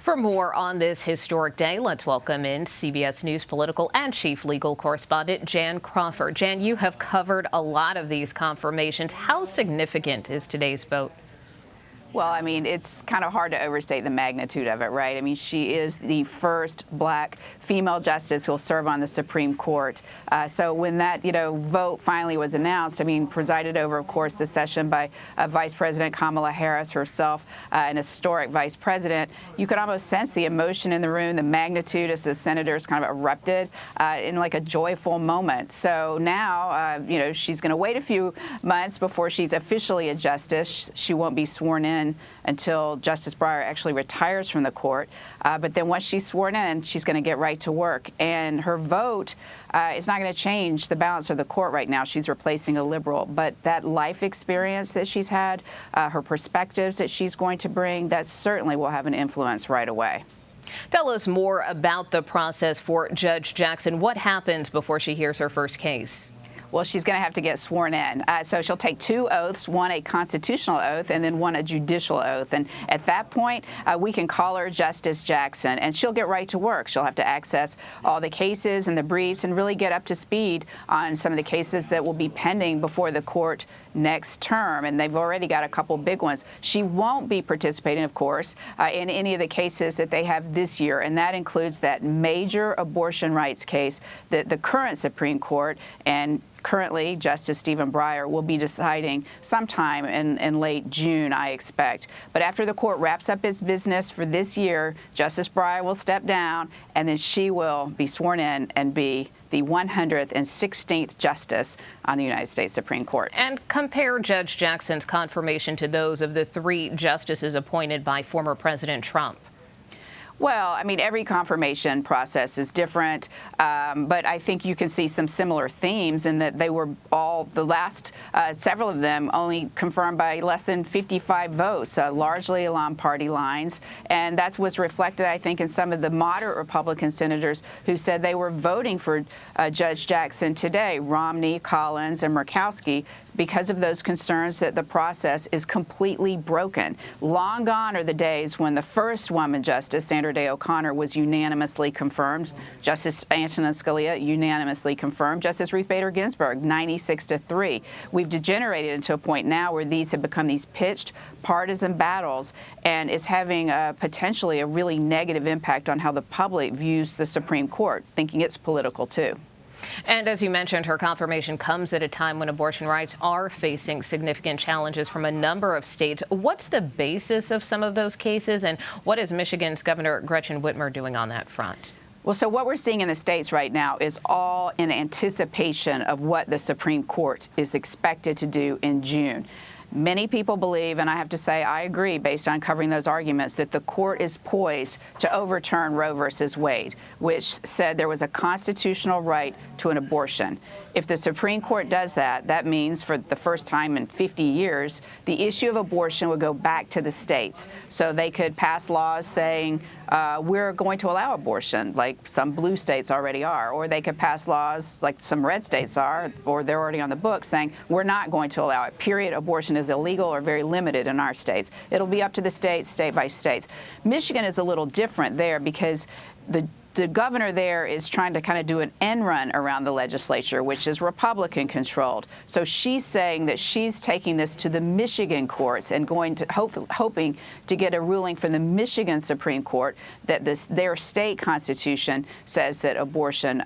For more on this historic day, let's welcome in CBS News political and chief legal correspondent Jan Crawford. Jan, you have covered a lot of these confirmations. How significant is today's vote? Well, I mean, it's kind of hard to overstate the magnitude of it, right? I mean, she is the first black female justice who will serve on the Supreme Court. So when that, vote finally was announced, I mean, presided over, of course, the session by Vice President Kamala Harris herself, an historic vice president, you could almost sense the emotion in the room, the magnitude as the senators kind of erupted in like a joyful moment. So now, she's going to wait a few months before she's officially a justice. She won't be sworn in until Justice Breyer actually retires from the court. But then once she's sworn in, she's going to get right to work. And her vote is not going to change the balance of the court right now. She's replacing a liberal. But that life experience that she's had, her perspectives that she's going to bring, that certainly will have an influence right away. Tell us more about the process for Judge Jackson. What happens before she hears her first case? Well, she's going to have to get sworn in. So she'll take two oaths, one a constitutional oath and then one a judicial oath. And at that point, we can call her Justice Jackson, and she'll get right to work. She'll have to access all the cases and the briefs and really get up to speed on some of the cases that will be pending before the court next term. And they've already got a couple big ones. She won't be participating, of course, in any of the cases that they have this year. And that includes that major abortion rights case that the current Supreme Court and currently, Justice Stephen Breyer will be deciding sometime in late June, I expect. But after the court wraps up its business for this year, Justice Breyer will step down, and then she will be sworn in and be the 116th justice on the United States Supreme Court. And compare Judge Jackson's confirmation to those of the three justices appointed by former President Trump. Well, I mean, every confirmation process is different, but I think you can see some similar themes in that they were all, the last several of them, only confirmed by less than 55 votes, largely along party lines. And that was reflected, I think, in some of the moderate Republican senators who said they were voting for Judge Jackson today, Romney, Collins, and Murkowski, because of those concerns that the process is completely broken. Long gone are the days when the first woman justice, Sandra Day O'Connor, was unanimously confirmed. Justice Antonin Scalia unanimously confirmed. Justice Ruth Bader Ginsburg, 96-3. We've degenerated into a point now where these have become these pitched partisan battles, and it's having potentially a really negative impact on how the public views the Supreme Court, thinking it's political too. And as you mentioned, her confirmation comes at a time when abortion rights are facing significant challenges from a number of states. What's the basis of some of those cases, and what is Michigan's Governor Gretchen Whitmer doing on that front? Well, so what we're seeing in the states right now is all in anticipation of what the Supreme Court is expected to do in June. Many people believe, and I have to say I agree based on covering those arguments, that the court is poised to overturn Roe versus Wade, which said there was a constitutional right to an abortion. If the Supreme Court does that, that means for the first time in 50 years, the issue of abortion would go back to the states. So they could pass laws saying we're going to allow abortion, like some blue states already are, or they could pass laws like some red states are, or they're already on the books, saying we're not going to allow it, period. Abortion is illegal or very limited in our states. It'll be up to the states, state by state. Michigan is a little different there because the governor there is trying to kind of do an end run around the legislature, which is Republican controlled. So she's saying that she's taking this to the Michigan courts and going to hoping to get a ruling from the Michigan Supreme Court that their state constitution says that abortion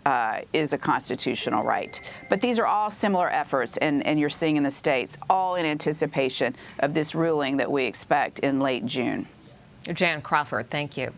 is a constitutional right. But these are all similar efforts, and you're seeing in the states, all in anticipation of this ruling that we expect in late June. Jan Crawford, thank you.